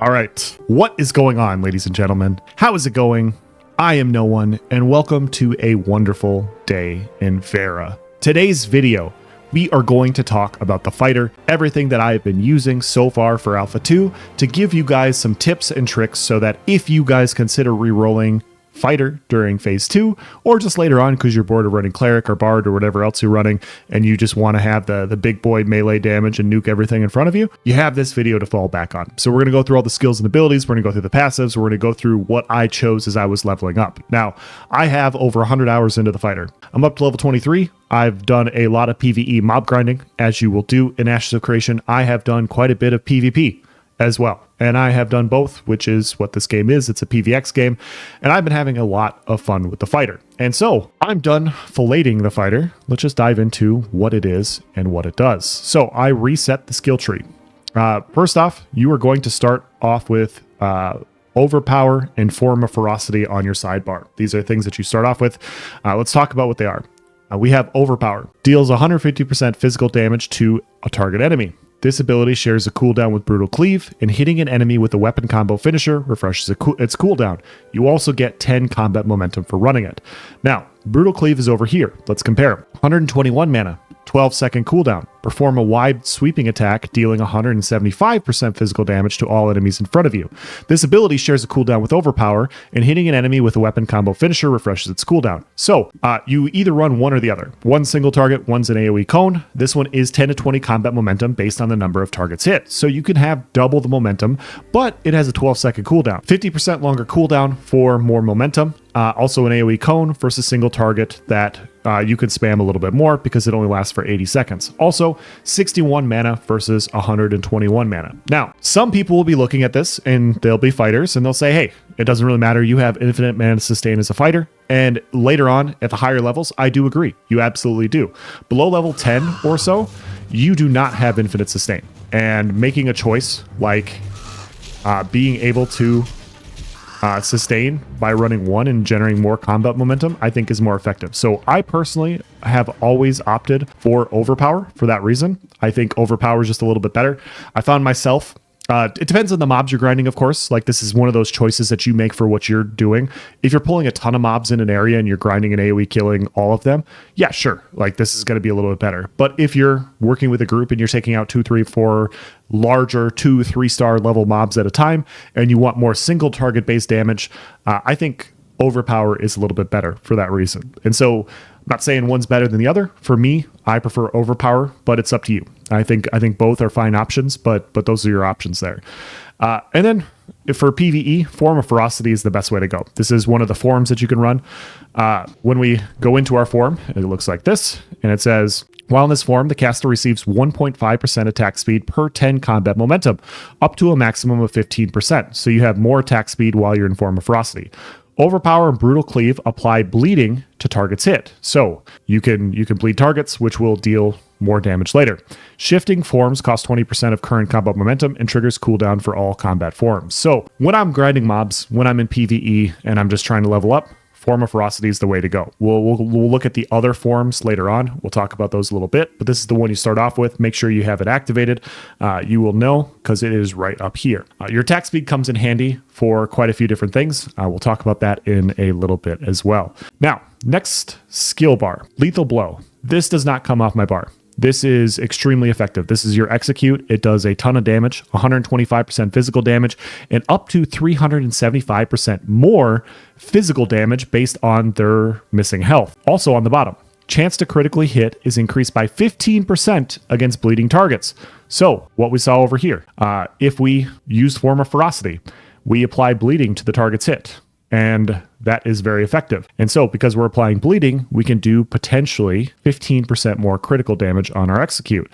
All right, what is going on, ladies and gentlemen? How is it going? I am No One, and welcome to a wonderful day in Verra. Today's video, we are going to talk about the fighter, everything that I have been using so far for Alpha 2, to give you guys some tips and tricks so that if you guys consider re-rolling fighter during phase 2, or just later on because you're bored of running cleric or bard or whatever else you're running and you just want to have the big boy melee damage and nuke everything in front of you, you have this video to fall back on. So we're going to go through all the skills and abilities, we're going to go through the passives, we're going to go through what I chose as I was leveling up. Now, I have over 100 hours into the fighter. I'm up to level 23. I've done a lot of PvE mob grinding, as you will do in Ashes of Creation. I have done quite a bit of PvP as well. And I have done both, which is what this game is. It's a PvX game. And I've been having a lot of fun with the fighter. And so I'm done filleting the fighter. Let's just dive into what it is and what it does. So I reset the skill tree. First off, you are going to start off with Overpower and Form of Ferocity on your sidebar. These are things that you start off with. Let's talk about what they are. We have Overpower. Deals 150% physical damage to a target enemy. This ability shares a cooldown with Brutal Cleave, and hitting an enemy with a weapon combo finisher refreshes its cooldown. You also get 10 combat momentum for running it. Now, Brutal Cleave is over here. Let's compare. 121 mana, 12-second cooldown. Perform a wide sweeping attack, dealing 175% physical damage to all enemies in front of you. This ability shares a cooldown with Overpower, and hitting an enemy with a weapon combo finisher refreshes its cooldown. So, you either run one or the other. One single target, one's an AoE cone. This one is 10 to 20 combat momentum based on the number of targets hit. So you can have double the momentum, but it has a 12-second cooldown. 50% longer cooldown for more momentum. Also an AoE cone versus single target that you can spam a little bit more because it only lasts for 80 seconds. Also, 61 mana versus 121 mana. Now, some people will be looking at this and they'll be fighters and they'll say, hey, it doesn't really matter. You have infinite mana to sustain as a fighter. And later on at the higher levels, I do agree. You absolutely do. Below level 10 or so, you do not have infinite sustain. And making a choice like being able to sustain by running one and generating more combat momentum, I think is more effective. So I personally have always opted for Overpower for that reason. I think Overpower is just a little bit better. I found myself, it depends on the mobs you're grinding, of course. Like this is one of those choices that you make for what you're doing. If you're pulling a ton of mobs in an area and you're grinding an AoE killing all of them, yeah, sure. Like this is going to be a little bit better. But if you're working with a group and you're taking out 2, 3, 4 larger 2, 3-star level mobs at a time, and you want more single target based damage, I think Overpower is a little bit better for that reason. And so I'm not saying one's better than the other. For me, I prefer Overpower, but it's up to you. I think both are fine options, but those are your options there. And then for PvE, Form of Ferocity is the best way to go. This is one of the forms that you can run. When we go into our form, it looks like this, and it says, while in this form, the caster receives 1.5% attack speed per 10 combat momentum, up to a maximum of 15%. So you have more attack speed while you're in Form of Ferocity. Overpower and Brutal Cleave apply bleeding to targets hit. So you can bleed targets, which will deal more damage later. Shifting forms cost 20% of current combat momentum and triggers cooldown for all combat forms. So when I'm grinding mobs, when I'm in PvE and I'm just trying to level up, Form of Ferocity is the way to go. We'll look at the other forms later on. We'll talk about those a little bit, but this is the one you start off with. Make sure you have it activated. You will know because it is right up here. Your attack speed comes in handy for quite a few different things. We'll talk about that in a little bit as well. Now, next skill bar, Lethal Blow. This does not come off my bar. This is extremely effective. This is your execute. It does a ton of damage, 125% physical damage, and up to 375% more physical damage based on their missing health. Also on the bottom, chance to critically hit is increased by 15% against bleeding targets. So what we saw over here, if we use Form of Ferocity, we apply bleeding to the target's hit. And that is very effective. And so because we're applying bleeding, we can do potentially 15% more critical damage on our execute.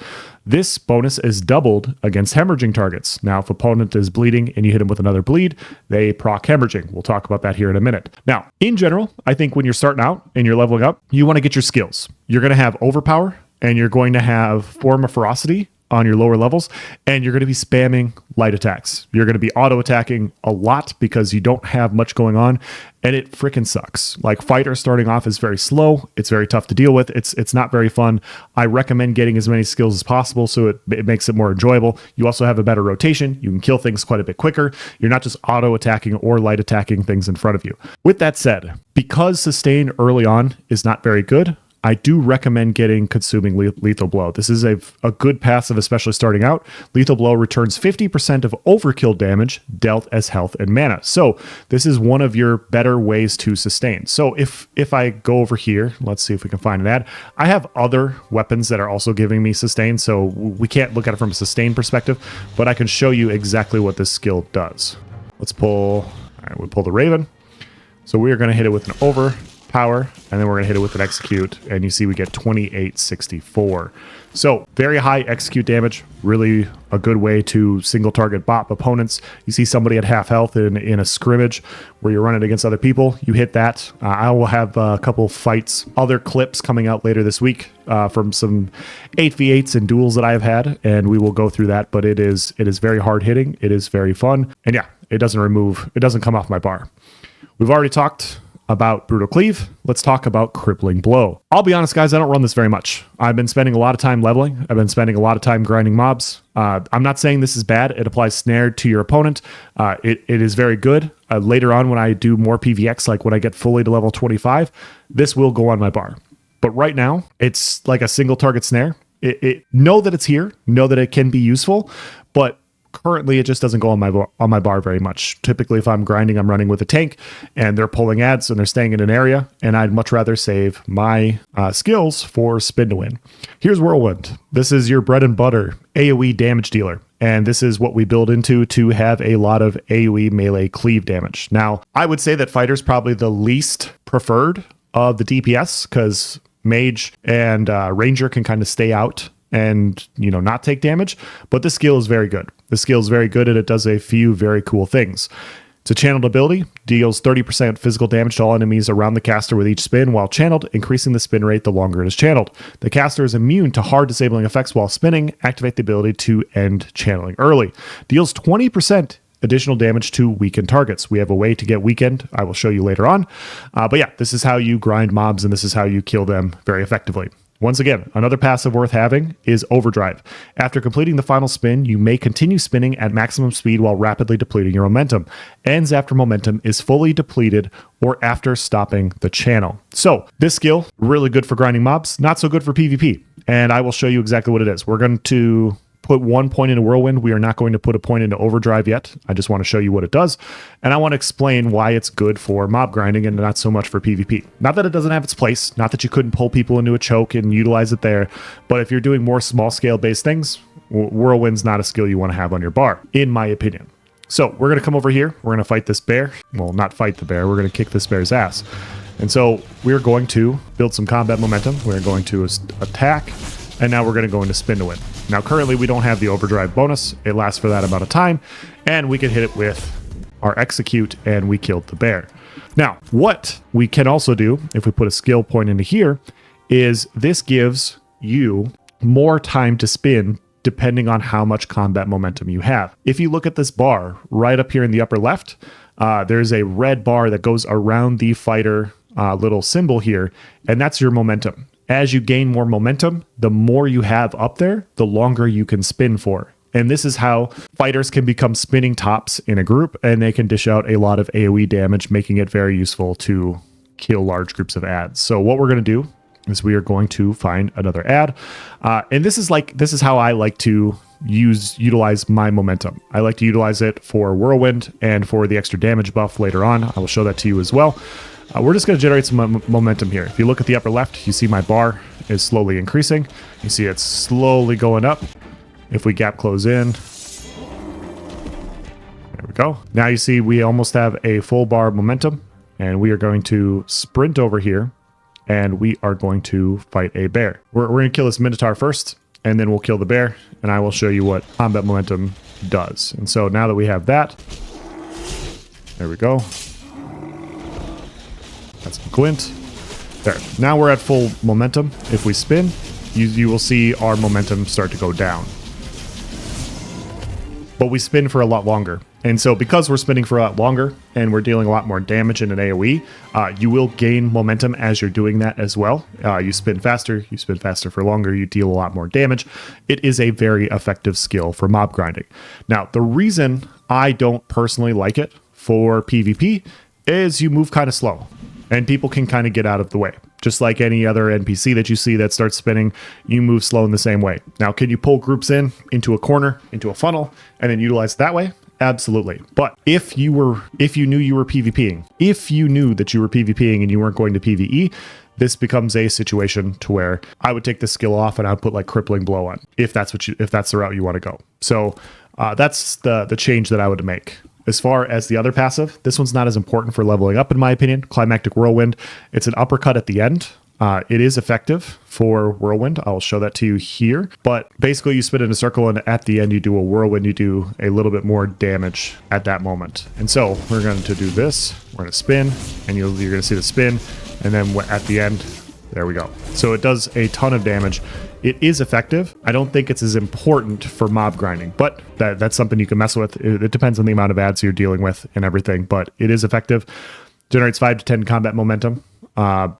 This bonus is doubled against hemorrhaging targets. Now, if opponent is bleeding and you hit him with another bleed, they proc hemorrhaging. We'll talk about that here in a minute. Now, in general, I think when you're starting out and you're leveling up, you want to get your skills. You're going to have Overpower and you're going to have Form of Ferocity on your lower levels, and you're going to be spamming light attacks. You're going to be auto attacking a lot because you don't have much going on, and it freaking sucks. Like, fighter starting off is very slow. It's very tough to deal with. It's not very fun. I recommend getting as many skills as possible so it makes it more enjoyable. You also have a better rotation. You can kill things quite a bit quicker. You're not just auto attacking or light attacking things in front of you. With that said, because sustain early on is not very good, I do recommend getting Consuming Lethal Blow. This is a good passive, especially starting out. Lethal Blow returns 50% of overkill damage dealt as health and mana. So this is one of your better ways to sustain. So if I go over here, let's see if we can find an ad. I have other weapons that are also giving me sustain, so we can't look at it from a sustain perspective, but I can show you exactly what this skill does. Let's pull, all right, we'll pull the Raven. So we are going to hit it with an Overpower, and then we're going to hit it with an Execute, and you see we get 2864. So very high execute damage, really a good way to single target bot opponents. You see somebody at half health in a scrimmage where you're running against other people, you hit that. I will have a couple fights, other clips coming out later this week from some 8v8s and duels that I've had, and we will go through that, but it is very hard hitting. It is very fun, and yeah, it doesn't come off my bar. We've already talked about Brutal Cleave. Let's talk about Crippling Blow. I'll be honest, guys, I don't run this very much. I've been spending a lot of time leveling. I've been spending a lot of time grinding mobs. I'm not saying this is bad. It applies snare to your opponent. It is very good. Later on, when I do more PVX, like when I get fully to level 25, this will go on my bar. But right now, it's like a single target snare. Know that it's here. Know that it can be useful, but currently, it just doesn't go on my bar very much. Typically, if I'm grinding, I'm running with a tank, and they're pulling ads, and they're staying in an area, and I'd much rather save my skills for spin to win. Here's Whirlwind. This is your bread and butter AoE damage dealer, and this is what we build into to have a lot of AoE melee cleave damage. Now, I would say that fighter's probably the least preferred of the DPS, because mage and ranger can kind of stay out and, you know, not take damage, but this skill is very good. The skill is very good, and it does a few very cool things. It's a channeled ability, deals 30% physical damage to all enemies around the caster with each spin while channeled, increasing the spin rate the longer it is channeled. The caster is immune to hard disabling effects while spinning. Activate the ability to end channeling early. Deals 20% additional damage to weakened targets. We have a way to get weakened. I will show you later on. But yeah, this is how you grind mobs, and this is how you kill them very effectively. Once again, another passive worth having is Overdrive. After completing the final spin, you may continue spinning at maximum speed while rapidly depleting your momentum. Ends after momentum is fully depleted or after stopping the channel. So this skill, really good for grinding mobs, not so good for PvP. And I will show you exactly what it is. We're going to put 1 point into Whirlwind. We are not going to put a point into Overdrive yet. I just want to show you what it does. And I want to explain why it's good for mob grinding and not so much for PvP. Not that it doesn't have its place, not that you couldn't pull people into a choke and utilize it there, but if you're doing more small scale based things, Whirlwind's not a skill you want to have on your bar, in my opinion. So we're going to come over here. We're going to fight this bear. Well, not fight the bear. We're going to kick this bear's ass. And so we're going to build some combat momentum. We're going to attack. And now we're going to go into spin to win. Now, currently, we don't have the overdrive bonus. It lasts for that amount of time. And we can hit it with our execute, and we killed the bear. Now, what we can also do, if we put a skill point into here, is this gives you more time to spin depending on how much combat momentum you have. If you look at this bar right up here in the upper left, there's a red bar that goes around the fighter little symbol here, and that's your momentum. As you gain more momentum, the more you have up there, the longer you can spin for. And this is how fighters can become spinning tops in a group, and they can dish out a lot of AoE damage, making it very useful to kill large groups of ads. So what we're going to do is we are going to find another ad. And this is how I like to utilize my momentum. I like to utilize it for Whirlwind and for the extra damage buff later on. I will show that to you as well. We're just going to generate some momentum here. If you look at the upper left, you see my bar is slowly increasing. You see it's slowly going up. If we gap close in, there we go. Now you see we almost have a full bar momentum, and we are going to sprint over here, and we are going to fight a bear. We're going to kill this Minotaur first, and then we'll kill the bear, and I will show you what combat momentum does. And so now that we have that, there we go. That's a glint. There. Now we're at full momentum. If we spin, you will see our momentum start to go down. but we spin for a lot longer. And so because we're spinning for a lot longer and we're dealing a lot more damage in an AoE, you will gain momentum as you're doing that as well. You spin faster for longer, you deal a lot more damage. It is a very effective skill for mob grinding. Now, the reason I don't personally like it for PvP is you move kind of slow and people can kind of get out of the way. Just like any other NPC that you see that starts spinning, you move slow in the same way. Now, can you pull groups into a corner, into a funnel, and then utilize it that way? Absolutely. But if you knew you were PvPing, if you knew that you were PvPing and you weren't going to PvE, this becomes a situation to where I would take the skill off and I would put like Crippling Blow on, if that's the route you want to go. So that's the change that I would make. As far as the other passive, this one's not as important for leveling up, in my opinion. Climactic Whirlwind. It's an uppercut at the end. It is effective for Whirlwind. I will show that to you here. But basically, you spin in a circle, and at the end, you do a Whirlwind. You do a little bit more damage at that moment. And so we're going to do this. We're going to spin, and you're going to see the spin. And then at the end, there we go. So it does a ton of damage. It is effective. I don't think it's as important for mob grinding, but that's something you can mess with. It depends on the amount of ads you're dealing with and everything, but it is effective. Generates 5 to 10 combat momentum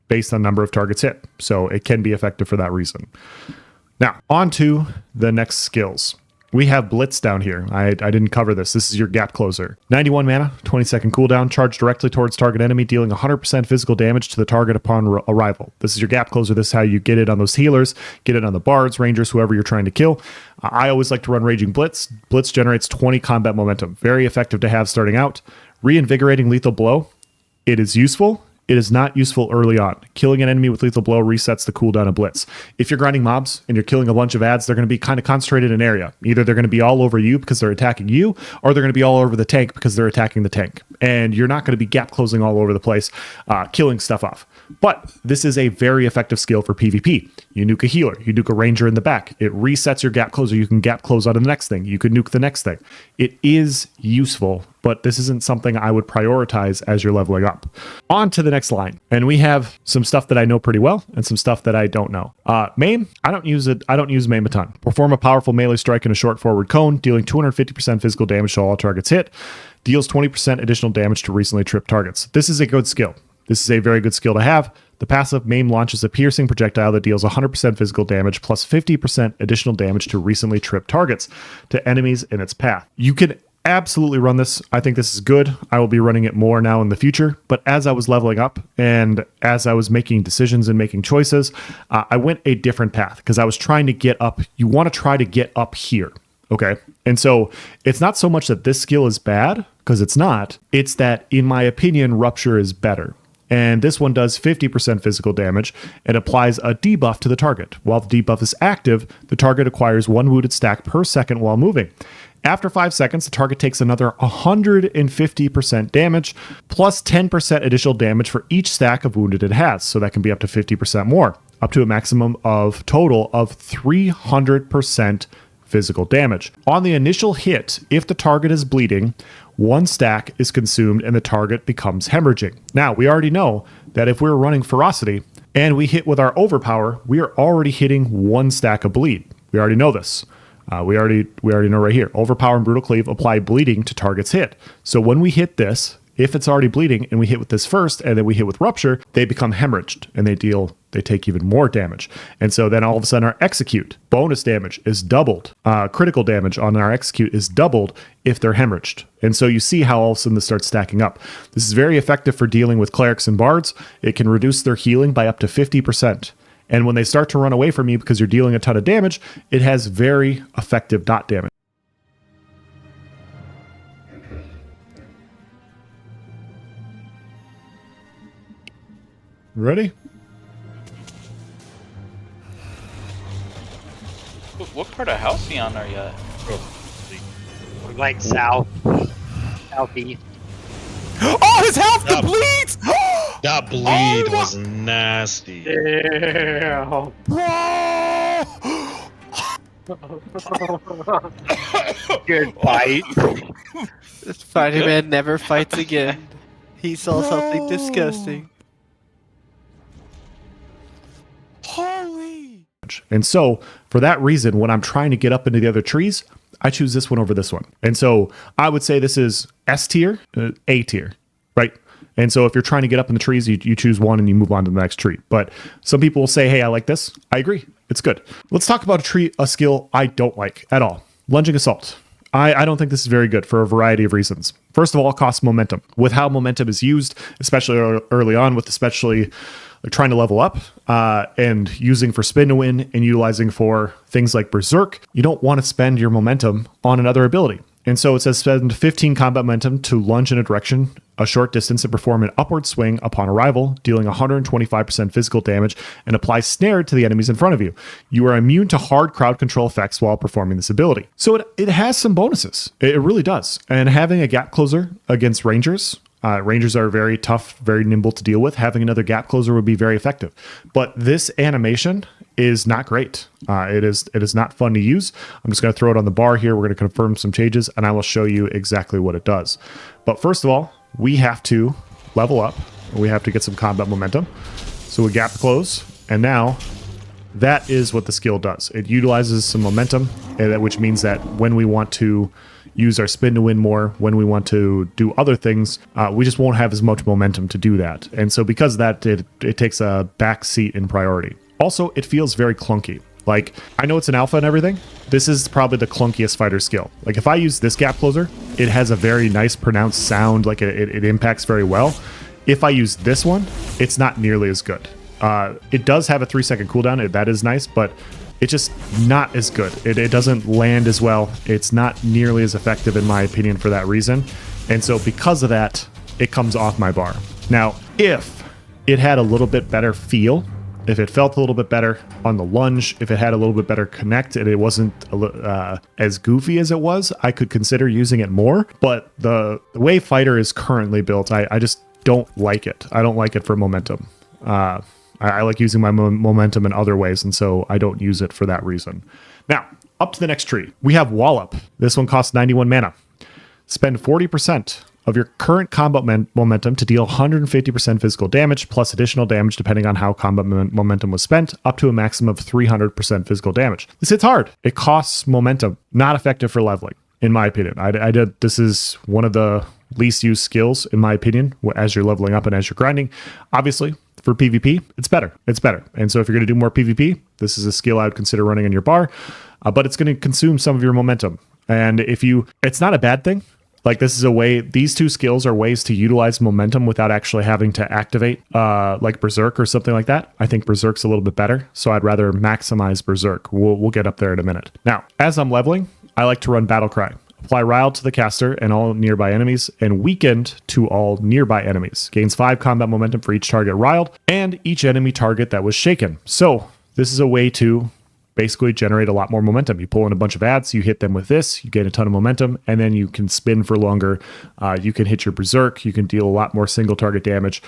based on number of targets hit. So it can be effective for that reason. Now, on to the next skills. We have Blitz down here. I didn't cover this. This is your gap closer. 91 mana, 20-second cooldown. Charge directly towards target enemy, dealing 100% physical damage to the target upon arrival. This is your gap closer. This is how you get it on those healers, get it on the bards, rangers, whoever you're trying to kill. I always like to run Raging Blitz. Blitz generates 20 combat momentum. Very effective to have starting out. Reinvigorating Lethal Blow. It is useful. It is not useful early on. Killing an enemy with Lethal Blow resets the cooldown of Blitz. If you're grinding mobs and you're killing a bunch of ads, they're going to be kind of concentrated in an area. Either they're going to be all over you because they're attacking you, or they're going to be all over the tank because they're attacking the tank. And you're not going to be gap closing all over the place, killing stuff off. But this is a very effective skill for PvP. You nuke a healer, you nuke a ranger in the back. It resets your gap closer. You can gap close out of the next thing. You can nuke the next thing. It is useful, but this isn't something I would prioritize as you're leveling up. On to the next line. And we have some stuff that I know pretty well and some stuff that I don't know. Maim, I don't use it. I don't use Maim a ton. Perform a powerful melee strike in a short forward cone, dealing 250% physical damage to all targets hit. Deals 20% additional damage to recently tripped targets. This is a good skill. This is a very good skill to have. The passive Maim launches a piercing projectile that deals 100% physical damage plus 50% additional damage to recently tripped targets to enemies in its path. You can absolutely run this. I think this is good. I will be running it more now in the future. But as I was leveling up and as I was making decisions and making choices, I went a different path because I was trying to get up. You want to try to get up here. Okay. And so it's not so much that this skill is bad, because it's not. It's that, in my opinion, Rupture is better. And this one does 50% physical damage and applies a debuff to the target. While the debuff is active, the target acquires 1 wounded stack per second while moving. After 5 seconds, the target takes another 150% damage, plus 10% additional damage for each stack of wounded it has. So that can be up to 50% more, up to a maximum of total of 300% physical damage. On the initial hit, if the target is bleeding, 1 stack is consumed and the target becomes hemorrhaging. Now, we already know that if we're running Ferocity and we hit with our Overpower, we are already hitting 1 stack of bleed. We already know this. We already know right here. Overpower and Brutal Cleave apply bleeding to targets hit. So when we hit this, if it's already bleeding and we hit with this first and then we hit with Rupture, they become hemorrhaged and they take even more damage. And so then all of a sudden our Execute bonus damage is doubled. Critical damage on our Execute is doubled if they're hemorrhaged. And so you see how all of a sudden this starts stacking up. This is very effective for dealing with clerics and bards. It can reduce their healing by up to 50%. And when they start to run away from you because you're dealing a ton of damage, it has very effective dot damage. Ready? What part of Halcyon are you at? We're like southeast. Oh, his health bleeds! That bleed was nasty. Yeah. Good fight. Spider-Man never fights again. He saw something disgusting. Holy! And so, for that reason, when I'm trying to get up into the other trees, I choose this one over this one. And so I would say this is S tier, A tier, right? And so if you're trying to get up in the trees, you choose one and you move on to the next tree. But some people will say, hey, I like this. I agree. It's good. Let's talk about a skill I don't like at all. Lunging Assault. I don't think this is very good for a variety of reasons. First of all, it costs momentum. With how momentum is used, especially early on, with especially trying to level up and using for spin to win and utilizing for things like Berserk, you don't want to spend your momentum on another ability. And so it says spend 15 combat momentum to lunge in a direction a short distance and perform an upward swing upon arrival, dealing 125% physical damage, and apply snare to the enemies in front of you. You are immune to hard crowd control effects while performing this ability. So it has some bonuses. It really does. And having a gap closer against rangers, rangers are very tough, very nimble to deal with. Having another gap closer would be very effective. But this animation is not great. It is not fun to use. I'm just going to throw it on the bar here. We're going to confirm some changes, and I will show you exactly what it does. But first of all, we have to level up. We have to get some combat momentum. So we gap close, and now that is what the skill does. It utilizes some momentum, which means that when we want to use our spin to win more, when we want to do other things, we just won't have as much momentum to do that. And so because of that, it takes a back seat in priority. Also, it feels very clunky. Like, I know it's an alpha and everything. This is probably the clunkiest fighter skill. Like, if I use this gap closer, it has a very nice pronounced sound. Like, it impacts very well. If I use this one, it's not nearly as good. It does have a 3-second cooldown. That is nice, but it's just not as good. It doesn't land as well. It's not nearly as effective, in my opinion, for that reason. And so because of that, it comes off my bar. Now, if it had a little bit better feel, if it felt a little bit better on the lunge, if it had a little bit better connect and it wasn't as goofy as it was, I could consider using it more. But the way fighter is currently built, I just don't like it. I don't like it for momentum. I like using my momentum in other ways, and so I don't use it for that reason. Now, up to the next tree. We have Wallop. This one costs 91 mana. Spend 40% of your current combat momentum to deal 150% physical damage plus additional damage depending on how combat momentum was spent, up to a maximum of 300% physical damage. This hits hard. It costs momentum. Not effective for leveling, in my opinion. This is one of the least used skills, in my opinion, as you're leveling up and as you're grinding. Obviously, for PvP, it's better. It's better. And so if you're going to do more PvP, this is a skill I would consider running in your bar, but it's going to consume some of your momentum. And it's not a bad thing. Like, this is a way, these two skills are ways to utilize momentum without actually having to activate like Berserk or something like that. I think Berserk's a little bit better, so I'd rather maximize Berserk. We'll get up there in a minute. Now, as I'm leveling, I like to run Battle Cry. Apply Riled to the caster and all nearby enemies, and Weakened to all nearby enemies. Gains 5 combat momentum for each target riled, and each enemy target that was shaken. So, this is a way to basically generate a lot more momentum. You pull in a bunch of ads, you hit them with this, you gain a ton of momentum, and then you can spin for longer. You can hit your Berserk, you can deal a lot more single target damage.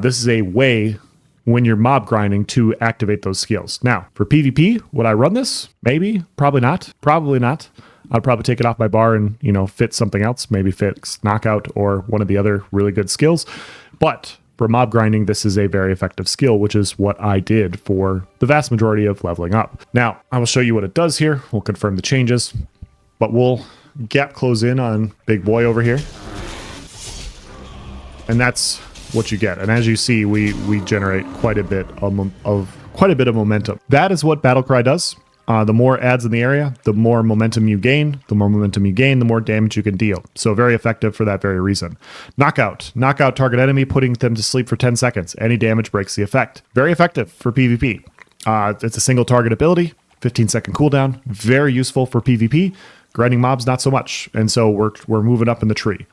This is a way, when you're mob grinding, to activate those skills. Now, for PvP, would I run this? Maybe, probably not. Probably not. I'd probably take it off my bar and, fit something else, maybe fix Knockout or one of the other really good skills. But for mob grinding, this is a very effective skill, which is what I did for the vast majority of leveling up. Now, I will show you what it does here. We'll confirm the changes, but we'll gap close in on Big Boy over here. And that's what you get. And as you see, we generate quite a bit of momentum. That is what Battle Cry does. The more ads in the area, the more momentum you gain. The more momentum you gain, the more damage you can deal. So very effective for that very reason. Knockout. Knockout target enemy, putting them to sleep for 10 seconds. Any damage breaks the effect. Very effective for PvP. It's a single target ability, 15-second cooldown. Very useful for PvP. Grinding mobs, not so much. And so we're moving up in the tree.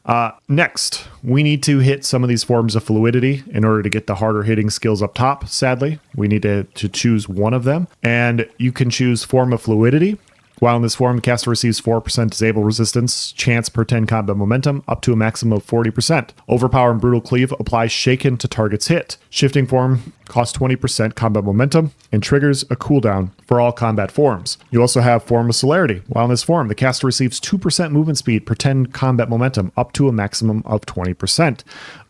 Next, we need to hit some of these forms of fluidity in order to get the harder hitting skills up top, sadly. We need to choose one of them. And you can choose Form of Fluidity. While in this form, the caster receives 4% disable resistance chance per 10 combat momentum, up to a maximum of 40%. Overpower and Brutal Cleave applies shaken to targets hit. Shifting form costs 20% combat momentum and triggers a cooldown for all combat forms. You also have Form of Celerity. While in this form, the caster receives 2% movement speed per 10 combat momentum, up to a maximum of 20%.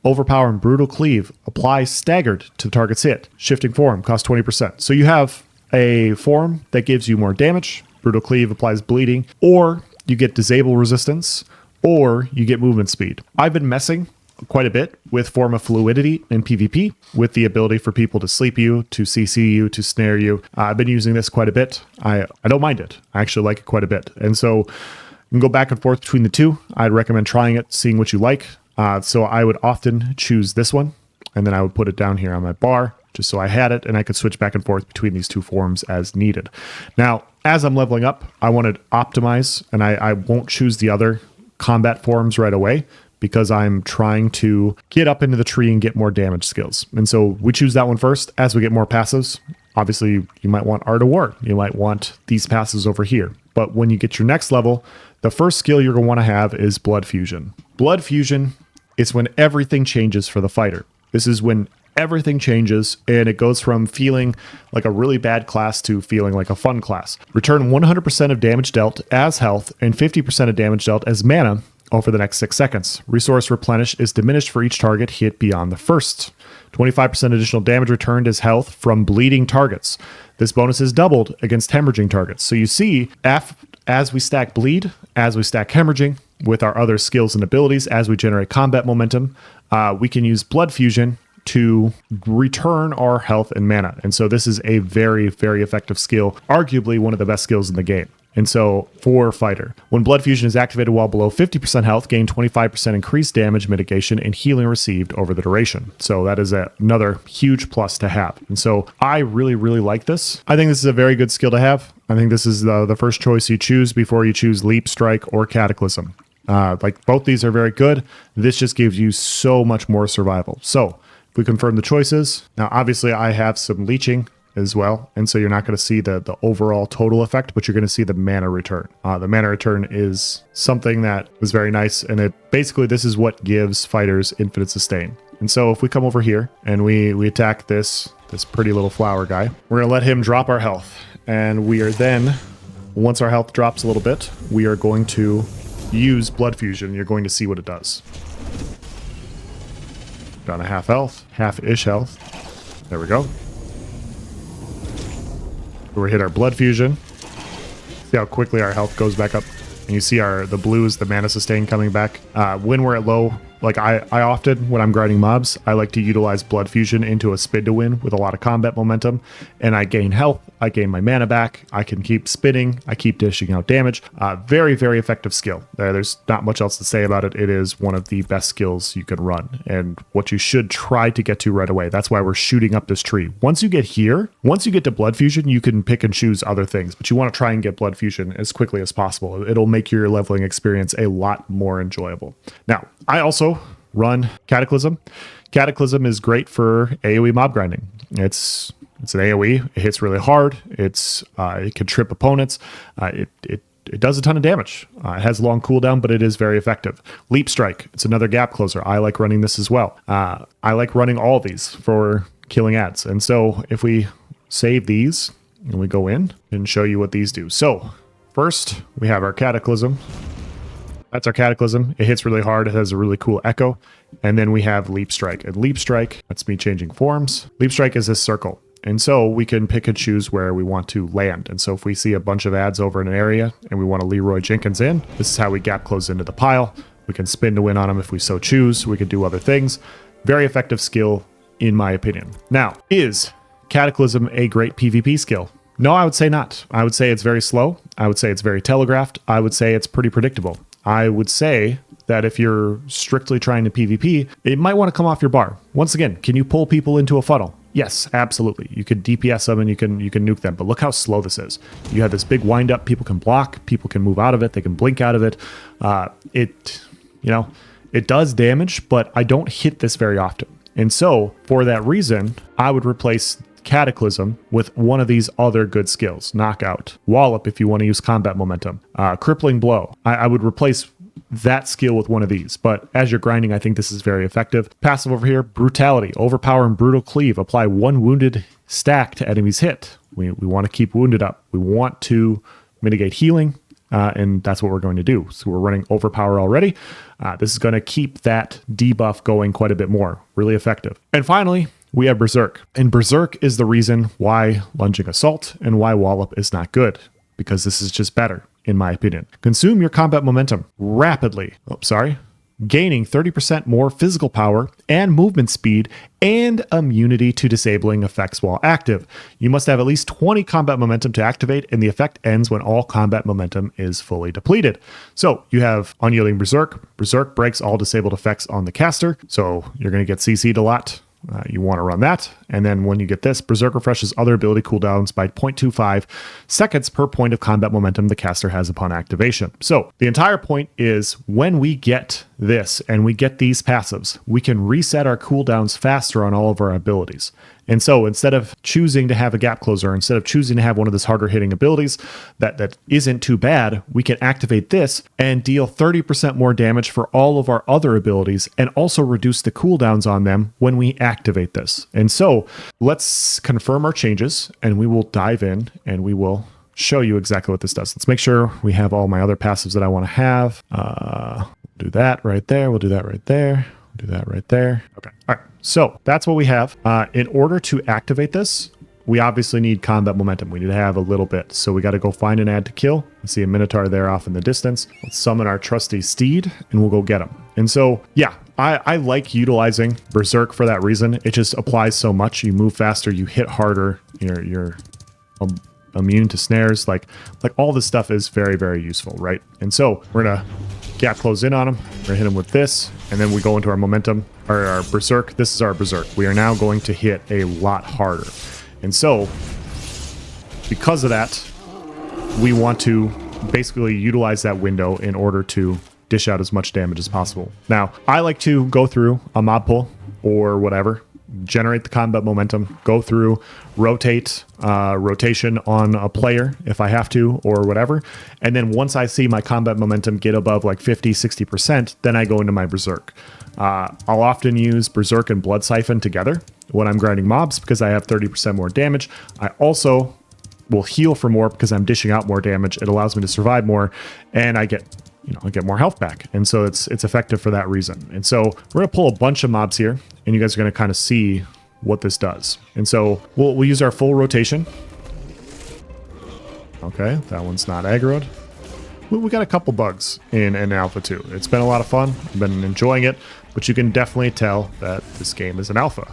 Overpower and Brutal Cleave apply staggered to targets hit. Shifting form costs 20%. So you have a form that gives you more damage. Brutal Cleave applies bleeding, or you get disable resistance, or you get movement speed. I've been messing quite a bit with form of fluidity in PvP with the ability for people to sleep you, to CC you, to snare you. I've been using this quite a bit. I don't mind it. I actually like it quite a bit. And so you can go back and forth between the two. I'd recommend trying it, seeing what you like. So I would often choose this one, and then I would put it down here on my bar just so I had it and I could switch back and forth between these two forms as needed. Now, as I'm leveling up, I want to optimize, and I won't choose the other combat forms right away because I'm trying to get up into the tree and get more damage skills. And so we choose that one first. As we get more passives, obviously you might want Art of War. You might want these passives over here. But when you get your next level, the first skill you're going to want to have is Blood Fusion. Blood Fusion is when everything changes for the fighter. This is when everything changes and it goes from feeling like a really bad class to feeling like a fun class. Return 100% of damage dealt as health and 50% of damage dealt as mana over the next 6 seconds. Resource replenish is diminished for each target hit beyond the first. 25% additional damage returned as health from bleeding targets. This bonus is doubled against hemorrhaging targets. So you see, as we stack bleed, as we stack hemorrhaging with our other skills and abilities, as we generate combat momentum, we can use Blood Fusion to return our health and mana. And so this is a very, very effective skill, arguably one of the best skills in the game. And so for fighter, when Blood Fusion is activated while below 50% health, gain 25% increased damage mitigation and healing received over the duration. So that is another huge plus to have. And so I really, really like this. I think this is a very good skill to have. I think this is the first choice you choose before you choose Leap Strike or Cataclysm. Like both these are very good. This just gives you so much more survival. So if we confirm the choices, now obviously I have some leeching as well, and so you're not going to see the overall total effect, but you're going to see the mana return. The mana return is something that is very nice, and it basically this is what gives fighters infinite sustain. And so if we come over here and we attack this pretty little flower guy, we're going to let him drop our health, and we are then, once our health drops a little bit, we are going to use Blood Fusion. You're going to see what it does. Down to half health, half-ish health. There we go. We hit our Blood Fusion. See how quickly our health goes back up. And you see the blues, the mana sustain coming back. When we're at low, like I often, when I'm grinding mobs, I like to utilize Blood Fusion into a spin to win with a lot of combat momentum. And I gain health, I gain my mana back, I can keep spinning, I keep dishing out damage. Very, very effective skill. There's not much else to say about it. It is one of the best skills you can run and what you should try to get to right away. That's why we're shooting up this tree. Once you get here, once you get to Blood Fusion, you can pick and choose other things, but you want to try and get Blood Fusion as quickly as possible. It'll make your leveling experience a lot more enjoyable. Now, I also run Cataclysm. Cataclysm is great for AoE mob grinding. It's an AoE. It hits really hard. It can trip opponents. It does a ton of damage. It has long cooldown, but it is very effective. Leap Strike. It's another gap closer. I like running this as well. I like running all these for killing ads. And so if we save these and we go in and show you what these do. So first we have our Cataclysm. That's our Cataclysm. It hits really hard. It has a really cool echo. And then we have Leap Strike. And Leap Strike, that's me changing forms. Leap Strike is this circle. And so we can pick and choose where we want to land. And so if we see a bunch of ads over in an area and we want to Leroy Jenkins in, this is how we gap close into the pile. We can spin to win on them if we so choose. We can do other things. Very effective skill, in my opinion. Now, is Cataclysm a great PvP skill? No, I would say not. I would say it's very slow. I would say it's very telegraphed. I would say it's pretty predictable. I would say that if you're strictly trying to PvP, it might want to come off your bar. Once again, can you pull people into a funnel? Yes, absolutely. You could DPS them and you can nuke them, but look how slow this is. You have this big wind up, people can block, people can move out of it, they can blink out of it. It does damage, but I don't hit this very often. And so for that reason, I would replace Cataclysm with one of these other good skills. Knockout. Wallop if you want to use combat momentum. Crippling Blow. I would replace that skill with one of these, but as you're grinding, I think this is very effective. Passive over here, Brutality. Overpower and Brutal Cleave. Apply 1 wounded stack to enemies hit. We want to keep wounded up. We want to mitigate healing, and that's what we're going to do. So we're running Overpower already. This is going to keep that debuff going quite a bit more. Really effective. And finally, we have Berserk. And Berserk is the reason why Lunging Assault and why Wallop is not good, because this is just better. in my opinion. Consume your combat momentum rapidly. Oh, sorry. Gaining 30% more physical power and movement speed and immunity to disabling effects while active. You must have at least 20 combat momentum to activate, and the effect ends when all combat momentum is fully depleted. So you have Unyielding Berserk. Berserk breaks all disabled effects on the caster, so you're going to get CC'd a lot. You want to run that. And then when you get this, Berserk refreshes other ability cooldowns by 0.25 seconds per point of combat momentum the caster has upon activation. So the entire point is when we get this and we get these passives, we can reset our cooldowns faster on all of our abilities. And so instead of choosing to have a gap closer, instead of choosing to have one of those harder hitting abilities that isn't too bad, we can activate this and deal 30% more damage for all of our other abilities and also reduce the cooldowns on them when we activate this. And so let's confirm our changes and we will dive in and we will show you exactly what this does. Let's make sure we have all my other passives that I want to have. Do that right there. We'll do that right there. Do that right there. Okay. All right. So that's what we have. In order to activate this, we obviously need combat momentum. We need to have a little bit. So we got to go find an ad to kill. I see a Minotaur there off in the distance. Let's summon our trusty steed and we'll go get him. And so, yeah, I like utilizing Berserk for that reason. It just applies so much. You move faster, you hit harder, you're immune to snares. Like all this stuff is very, very useful, right? And so we're going to gap close in on him. We're gonna hit him with this, and then we go into our momentum, or our Berserk. This is our Berserk. We are now going to hit a lot harder. And so, because of that, we want to basically utilize that window in order to dish out as much damage as possible. Now, I like to go through a mob pull or whatever, generate the combat momentum, go through, rotation on a player if I have to or whatever. And then once I see my combat momentum get above like 50, 60%, then I go into my Berserk. I'll often use Berserk and Blood Siphon together when I'm grinding mobs because I have 30% more damage. I also will heal for more because I'm dishing out more damage. It allows me to survive more and I get more health back. And so it's effective for that reason. And so we're going to pull a bunch of mobs here and you guys are going to kind of see what this does. And so we'll use our full rotation. Okay, that one's not aggroed. We got a couple bugs in Alpha 2. It's been a lot of fun. I've been enjoying it, but you can definitely tell that this game is an alpha.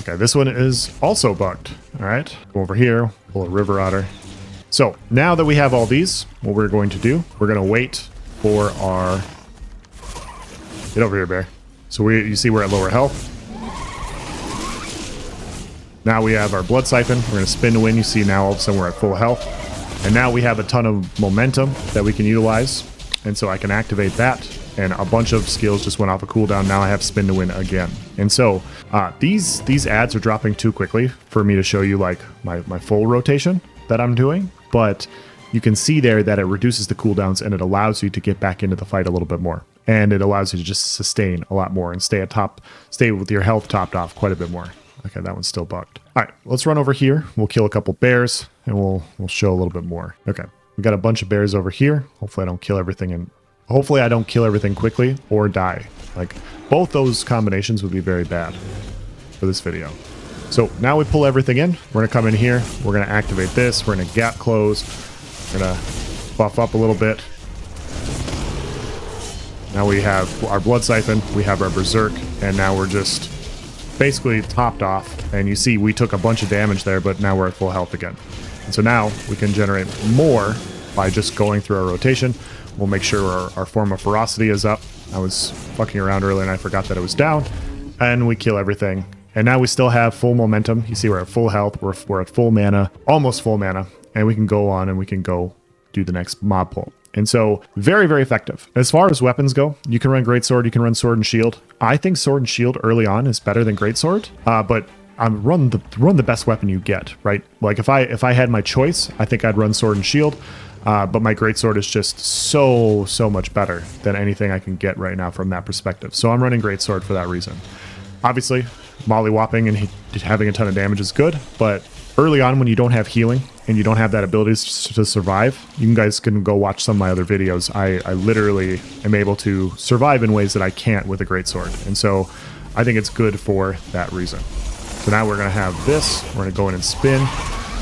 Okay, this one is also bugged. All right, go over here, pull a River Otter. So now that we have all these, what we're going to do, we're going to wait for our... Get over here, bear. So you see we're at lower health. Now we have our Blood Siphon. We're going to spin to win. You see now all of a sudden we're at full health. And now we have a ton of momentum that we can utilize. And so I can activate that. And a bunch of skills just went off a cooldown. Now I have spin to win again. And so these ads are dropping too quickly for me to show you like my full rotation that I'm doing. But you can see there that it reduces the cooldowns and it allows you to get back into the fight a little bit more. And it allows you to just sustain a lot more and stay with your health topped off quite a bit more. Okay, that one's still bugged. All right, let's run over here. We'll kill a couple bears and we'll show a little bit more. Okay, we got a bunch of bears over here. Hopefully I don't kill everything quickly or die. Like both those combinations would be very bad for this video. So now we pull everything in. We're gonna come in here. We're gonna activate this. We're gonna gap close. We're gonna buff up a little bit. Now we have our Blood Siphon. We have our Berserk. And now we're just basically topped off. And you see we took a bunch of damage there, but now we're at full health again. And so now we can generate more by just going through our rotation. We'll make sure our form of Ferocity is up. I was fucking around earlier and I forgot that it was down. And we kill everything. And now we still have full momentum. You see we're at full health. We're at full mana, almost full mana. And we can go on and we can go do the next mob pull. And so very, very effective. As far as weapons go, you can run Greatsword, you can run Sword and Shield. I think Sword and Shield early on is better than Greatsword. But run the best weapon you get, right? Like if I had my choice, I think I'd run Sword and Shield. But my Greatsword is just so much better than anything I can get right now from that perspective. So I'm running Greatsword for that reason. Obviously, molly-whopping and having a ton of damage is good, but early on when you don't have healing and you don't have that ability to survive, you guys can go watch some of my other videos. I literally am able to survive in ways that I can't with a Greatsword. And so I think it's good for that reason. So now we're going to have this. We're going to go in and spin.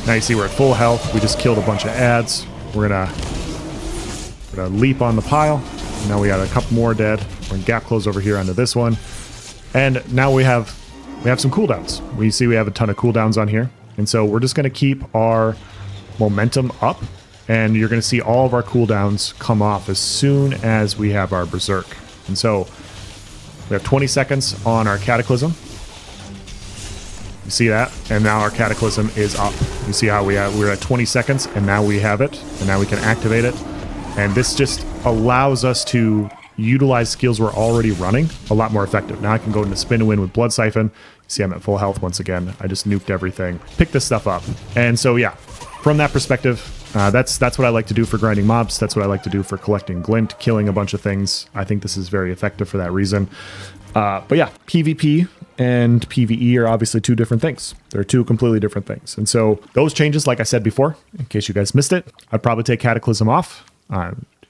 Now you see we're at full health. We just killed a bunch of ads. We're gonna leap on the pile. Now we got a couple more dead. We're gonna gap close over here onto this one. And now we have some cooldowns. We see we have a ton of cooldowns on here. And so we're just gonna keep our momentum up. And you're gonna see all of our cooldowns come off as soon as we have our Berserk. And so we have 20 seconds on our Cataclysm. You see that? And now our Cataclysm is up. You see how we're at 20 seconds, and now we have it, and now we can activate it. And this just allows us to utilize skills we're already running a lot more effective. Now I can go into Spin to Win with Blood Siphon. You see I'm at full health once again. I just nuked everything. Pick this stuff up. And so yeah, from that perspective, that's what I like to do for grinding mobs. That's what I like to do for collecting glint, killing a bunch of things. I think this is very effective for that reason. But yeah, PvP and PvE are obviously two different things. They're two completely different things. And so those changes, like I said before, in case you guys missed it, I'd probably take Cataclysm off.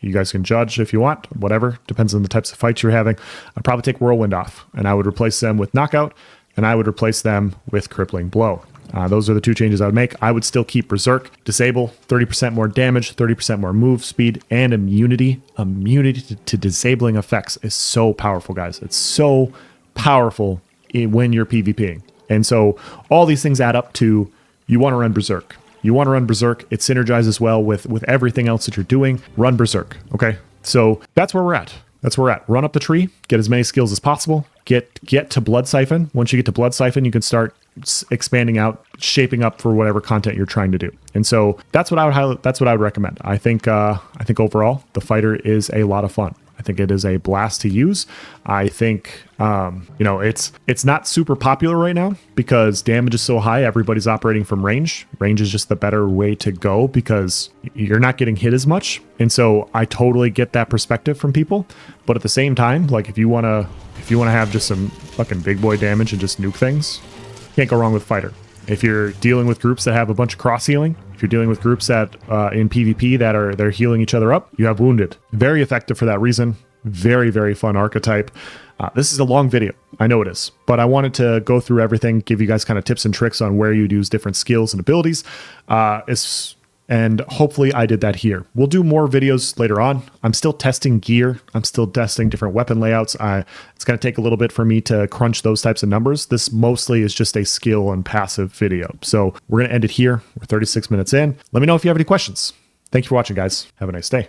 You guys can judge if you want, whatever. Depends on the types of fights you're having. I'd probably take Whirlwind off, and I would replace them with Knockout, and I would replace them with Crippling Blow. Those are the two changes I would make. I would still keep Berserk, disable 30% more damage, 30% more move speed, and immunity. Immunity to disabling effects is so powerful, guys. It's so powerful when you're PvPing. And so all these things add up to you want to run Berserk. You want to run Berserk. It synergizes well with everything else that you're doing. Run Berserk, okay? So that's where we're at. That's where we're at. Run up the tree, get as many skills as possible, get to Blood Siphon. Once you get to Blood Siphon, you can start expanding out, shaping up for whatever content you're trying to do. And so that's what I would highlight. That's what I would recommend. I think overall the fighter is a lot of fun. I think it is a blast to use. I think, it's not super popular right now because damage is so high. Everybody's operating from range. Range is just the better way to go because you're not getting hit as much. And so I totally get that perspective from people. But at the same time, like if you want to have just some fucking big boy damage and just nuke things, can't go wrong with fighter. If you're dealing with groups that have a bunch of cross healing, if you're dealing with groups that in PvP that they're healing each other up, you have Wounded. Very effective for that reason. Very, very fun archetype. This is a long video. I know it is, but I wanted to go through everything, give you guys kind of tips and tricks on where you'd use different skills and abilities. And hopefully I did that here. We'll do more videos later on. I'm still testing gear. I'm still testing different weapon layouts. It's going to take a little bit for me to crunch those types of numbers. This mostly is just a skill and passive video. So we're going to end it here. We're 36 minutes in. Let me know if you have any questions. Thank you for watching, guys. Have a nice day.